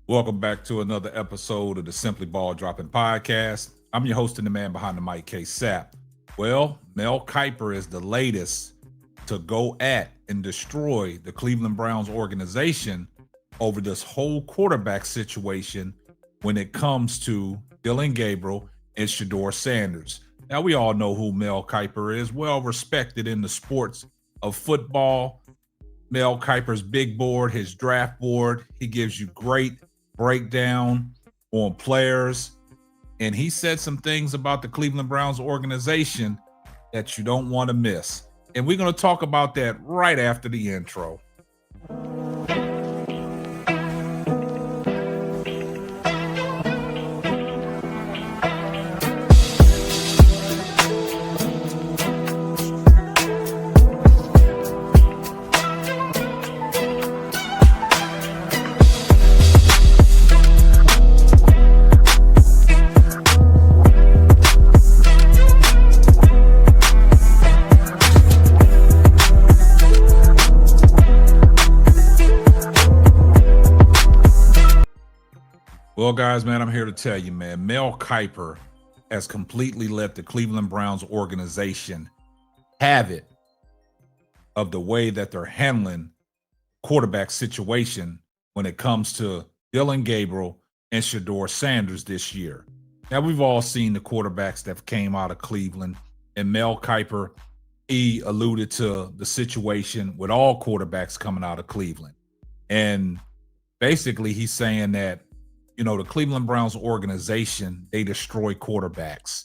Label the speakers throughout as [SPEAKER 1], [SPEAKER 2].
[SPEAKER 1] Welcome back to another episode of the Simply Ball Dropping Podcast. I'm your host and the man behind the mic, K Sap. Well, Mel Kiper is the latest to go at and destroy the Cleveland Browns organization over this whole quarterback situation when it comes to Dylan Gabriel and Shedeur Sanders. Now, we all know who Mel Kiper is, well respected in the sports of football. Mel Kiper's big board, his draft board, he gives you great breakdown on players. And he said some things about the Cleveland Browns organization that you don't want to miss. And we're going to talk about that right after the intro. Well, guys, man, I'm here to tell you, man, Mel Kiper has completely let the Cleveland Browns organization have it of the way that they're handling quarterback situation when it comes to Dylan Gabriel and Shedeur Sanders this year. Now, we've all seen the quarterbacks that came out of Cleveland, and Mel Kiper, he alluded to the situation with all quarterbacks coming out of Cleveland. And basically, he's saying that the Cleveland Browns organization, they destroy quarterbacks.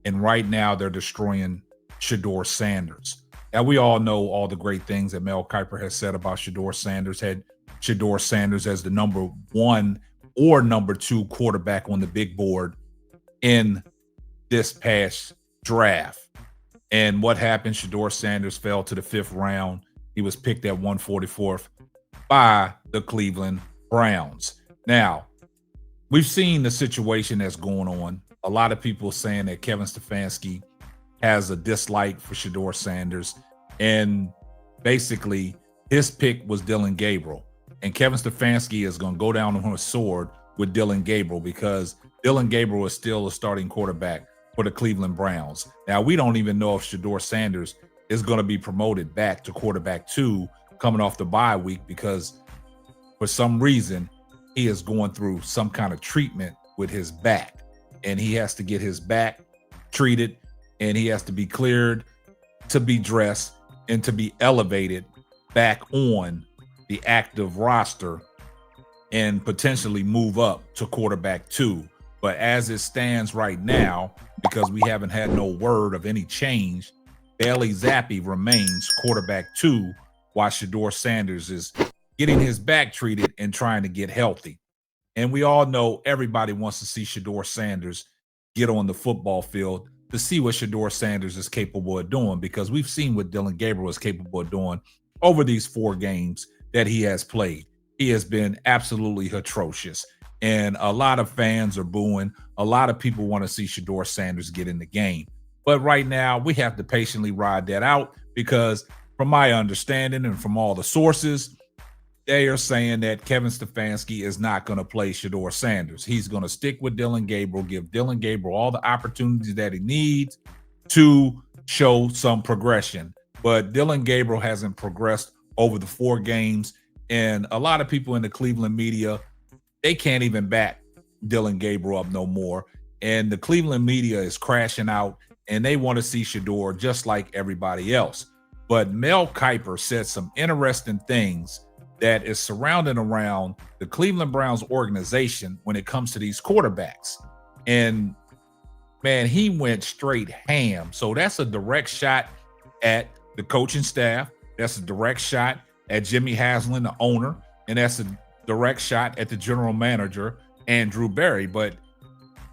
[SPEAKER 1] And right now they're destroying Shedeur Sanders. Now, we all know all the great things that Mel Kiper has said about Shedeur Sanders, had Shedeur Sanders as the number one or number two quarterback on the big board in this past draft. And what happened? Shedeur Sanders fell to the fifth round. He was picked at 144th by the Cleveland Browns. Now, we've seen the situation that's going on. A lot of people saying that Kevin Stefanski has a dislike for Shedeur Sanders. And basically, his pick was Dylan Gabriel. And Kevin Stefanski is going to go down on a sword with Dylan Gabriel because Dylan Gabriel is still a starting quarterback for the Cleveland Browns. Now, we don't even know if Shedeur Sanders is going to be promoted back to quarterback 2 coming off the bye week because for some reason, he is going through some kind of treatment with his back, and he has to get his back treated, and he has to be cleared to be dressed and to be elevated back on the active roster and potentially move up to quarterback 2. But as it stands right now, because we haven't had no word of any change, Bailey Zappi remains quarterback 2 while Shedeur Sanders is getting his back treated and trying to get healthy. And we all know everybody wants to see Shedeur Sanders get on the football field to see what Shedeur Sanders is capable of doing, because we've seen what Dylan Gabriel is capable of doing over these 4 games that he has played. He has been absolutely atrocious. And a lot of fans are booing. A lot of people want to see Shedeur Sanders get in the game. But right now, we have to patiently ride that out because from my understanding and from all the sources, they are saying that Kevin Stefanski is not going to play Shedeur Sanders. He's going to stick with Dylan Gabriel, give Dylan Gabriel all the opportunities that he needs to show some progression. But Dylan Gabriel hasn't progressed over the 4 games. And a lot of people in the Cleveland media, they can't even back Dylan Gabriel up no more. And the Cleveland media is crashing out, and they want to see Shedeur just like everybody else. But Mel Kiper said some interesting things that is surrounding around the Cleveland Browns organization when it comes to these quarterbacks. And man, he went straight ham. So that's a direct shot at the coaching staff. That's a direct shot at Jimmy Haslam, the owner. And that's a direct shot at the general manager, Andrew Berry. But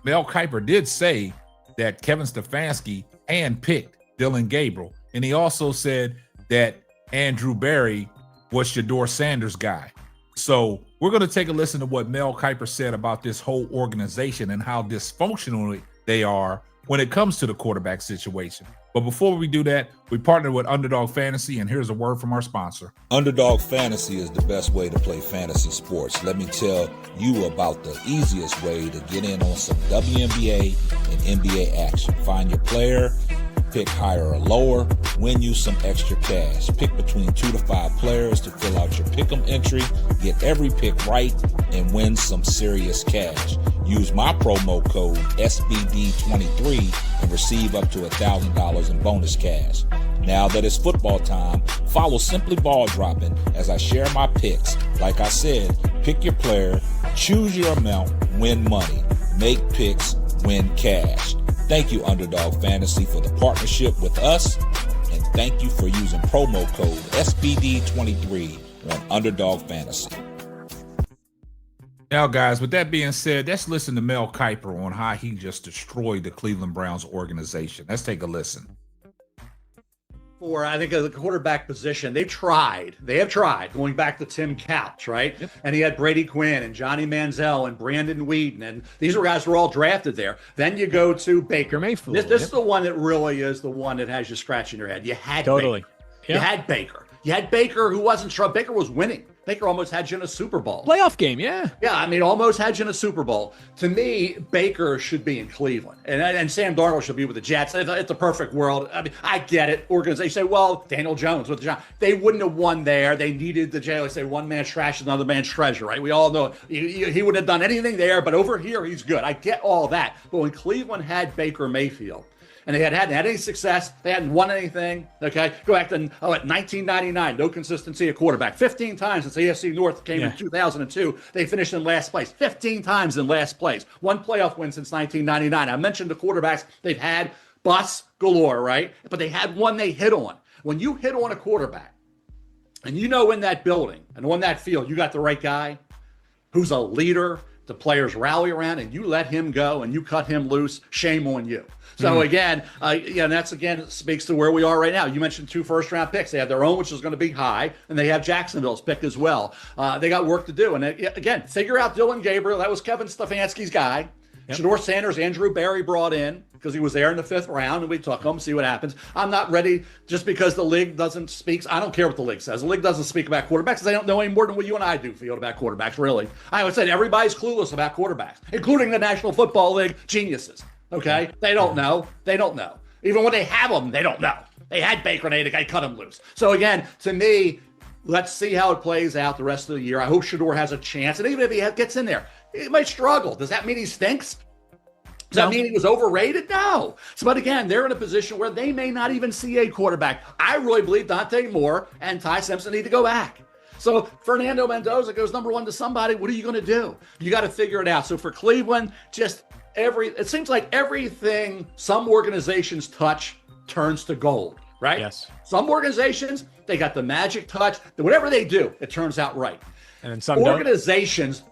[SPEAKER 1] Mel Kiper did say that Kevin Stefanski handpicked Dylan Gabriel. And he also said that Andrew Berry was Shedeur Sanders' guy. So we're going to take a listen to what Mel Kiper said about this whole organization and how dysfunctional they are when it comes to the quarterback situation. But before we do that, we partner with Underdog Fantasy, and here's a word from our sponsor.
[SPEAKER 2] Underdog Fantasy is the best way to play fantasy sports. Let me tell you about the easiest way to get in on some WNBA and NBA action. Find your player, pick higher or lower, win you some extra cash. Pick between 2 to 5 players to fill out your pick'em entry, get every pick right, and win some serious cash. Use my promo code SBD23 and receive up to $1,000 in bonus cash. Now that it's football time, follow Simply Ball Dropping as I share my picks. Like I said, pick your player, choose your amount, win money. Make picks, win cash. Thank you, Underdog Fantasy, for the partnership with us, and thank you for using promo code SBD23 on Underdog Fantasy.
[SPEAKER 1] Now, guys, with that being said, let's listen to Mel Kiper on how he just destroyed the Cleveland Browns organization. Let's take a listen.
[SPEAKER 3] For, I think, the quarterback position, they have tried, going back to Tim Couch, right? Yep. And he had Brady Quinn and Johnny Manziel and Brandon Weeden, and these were guys who were all drafted there. Then you go to Baker Mayfield. This is the one that really is the one that has you scratching your head. You had Baker. Yep. You had Baker. You had Baker, who wasn't sure. Baker was winning. Baker almost had you in a Super Bowl.
[SPEAKER 4] Playoff game, yeah.
[SPEAKER 3] Yeah, I mean, almost had you in a Super Bowl. To me, Baker should be in Cleveland. And Sam Darnold should be with the Jets. It's a perfect world. I mean, I get it. Organization say, well, Daniel Jones with the Giants. They wouldn't have won there. They needed the jail. They say one man's trash is another man's treasure, right? We all know he wouldn't have done anything there, but over here, he's good. I get all that. But when Cleveland had Baker Mayfield, and they hadn't had any success. They hadn't won anything. Okay, go back to 1999. No consistency at quarterback. 15 times since the AFC North came in 2002. They finished in last place. 15 times in last place. One playoff win since 1999. I mentioned the quarterbacks they've had busts galore, right? But they had one they hit on. When you hit on a quarterback, and you know in that building and on that field, you got the right guy who's a leader. The players rally around, and you let him go, and you cut him loose. Shame on you. So again, that's speaks to where we are right now. You mentioned 2 first-round picks. They have their own, which is going to be high, and they have Jacksonville's pick as well. They got work to do. And again, figure out Dylan Gabriel. That was Kevin Stefanski's guy. Yep. Shedeur Sanders, Andrew Barry brought in because he was there in the 5th round, and we took him, see what happens. I'm not ready just because the league doesn't speak. I don't care what the league says. The league doesn't speak about quarterbacks because they don't know any more than what you and I do, Field, about quarterbacks, really. I would say everybody's clueless about quarterbacks, including the National Football League geniuses. Okay? They don't know. They don't know. Even when they have them, they don't know. They had Baker and they cut him loose. So again, to me, let's see how it plays out the rest of the year. I hope Shedeur has a chance. And even if he gets in there, he might struggle. Does that mean he stinks? Does that mean he was overrated? No. So, but again, they're in a position where they may not even see a quarterback. I really believe Dante Moore and Ty Simpson need to go back. So Fernando Mendoza goes number 1 to somebody. What are you going to do? You got to figure it out. So for Cleveland, it seems like everything some organizations touch turns to gold, right?
[SPEAKER 4] Yes.
[SPEAKER 3] Some organizations, they got the magic touch. Whatever they do, it turns out right.
[SPEAKER 4] And then some
[SPEAKER 3] organizations,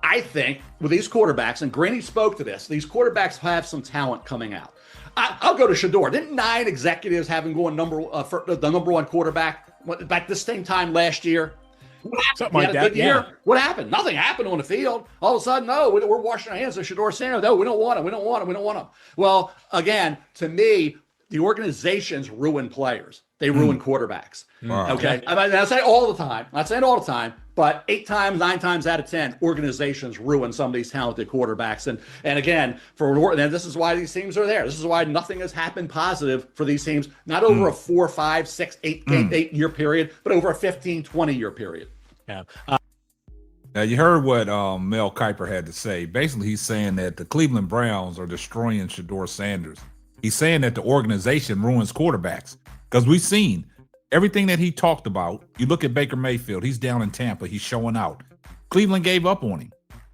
[SPEAKER 3] I think, with these quarterbacks, and Granny spoke to this, these quarterbacks have some talent coming out. I'll go to Shedeur. Didn't 9 executives have him going for the number 1 quarterback back this same time last year?
[SPEAKER 4] Something like that.
[SPEAKER 3] Yeah. What happened? Nothing happened on the field. All of a sudden, no, we're washing our hands of Shedeur Sanders. No, we don't want him. We don't want him. We don't want him. Well, again, to me, the organizations ruin players. They ruin quarterbacks. Wow. Okay. I mean, I say all the time. I'm not saying all the time, but 8 times, 9 times out of 10, organizations ruin some of these talented quarterbacks. And again, and this is why these teams are there. This is why nothing has happened positive for these teams, not over a 4, 5, 6, 8 year period, but over a 15, 20 year period.
[SPEAKER 4] Yeah.
[SPEAKER 1] Now, you heard what Mel Kiper had to say. Basically, he's saying that the Cleveland Browns are destroying Shedeur Sanders. He's saying that the organization ruins quarterbacks because we've seen everything that he talked about. You look at Baker Mayfield, he's down in Tampa, he's showing out. Cleveland gave up on him.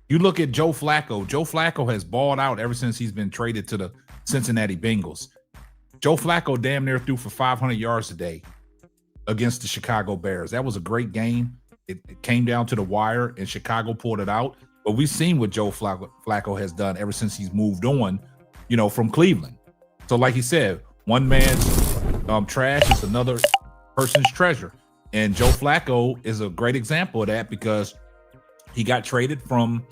[SPEAKER 1] You look at Joe Flacco. Joe Flacco has balled out ever since he's been traded to the Cincinnati Bengals. Joe Flacco damn near threw for 500 yards today against the Chicago Bears. That was a great game. It came down to the wire, and Chicago pulled it out. But we've seen what Joe Flacco has done ever since he's moved on, from Cleveland. So like he said, one man's trash is another person's treasure. And Joe Flacco is a great example of that because he got traded from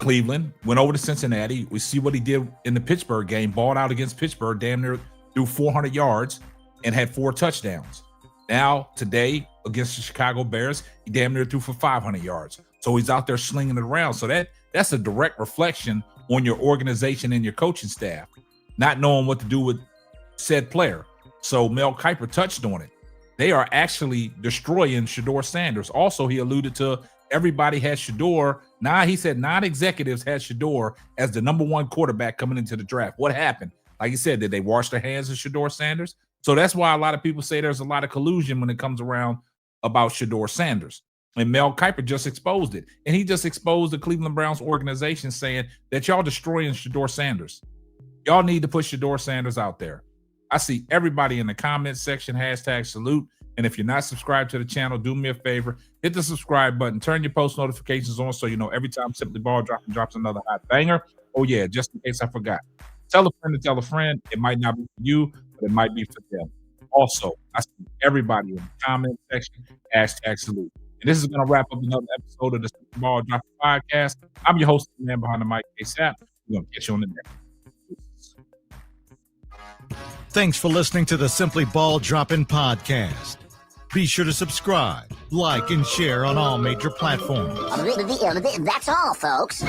[SPEAKER 1] Cleveland, went over to Cincinnati. We see what he did in the Pittsburgh game, balled out against Pittsburgh, damn near threw 400 yards and had 4 touchdowns. Now, today, against the Chicago Bears, he damn near threw for 500 yards. So he's out there slinging it around. So that's a direct reflection on your organization and your coaching staff, not knowing what to do with said player. So Mel Kiper touched on it. They are actually destroying Shedeur Sanders. Also, he alluded to everybody has Shedeur. Now he said non-executives had Shedeur as the number 1 quarterback coming into the draft. What happened? Like you said, did they wash their hands of Shedeur Sanders? So that's why a lot of people say there's a lot of collusion when it comes around about Shedeur Sanders. And Mel Kiper just exposed it. And he just exposed the Cleveland Browns organization saying that y'all destroying Shedeur Sanders. Y'all need to put Shedeur Sanders out there. I see everybody in the comments section, #salute. And if you're not subscribed to the channel, do me a favor, hit the subscribe button, turn your post notifications on so you know every time Simply Ball drops another hot banger. Oh yeah, just in case I forgot. Tell a friend to tell a friend. It might not be for you, but it might be for them. Also, I see everybody in the comment section, #salute. And this is going to wrap up another episode of the Simply Ball Dropping Podcast. I'm your host, the man behind the mic, ASAP. We're going to get you on the next.
[SPEAKER 5] Thanks for listening to the Simply Ball Dropping Podcast. Be sure to subscribe, like, and share on all major platforms.
[SPEAKER 6] That's all, folks.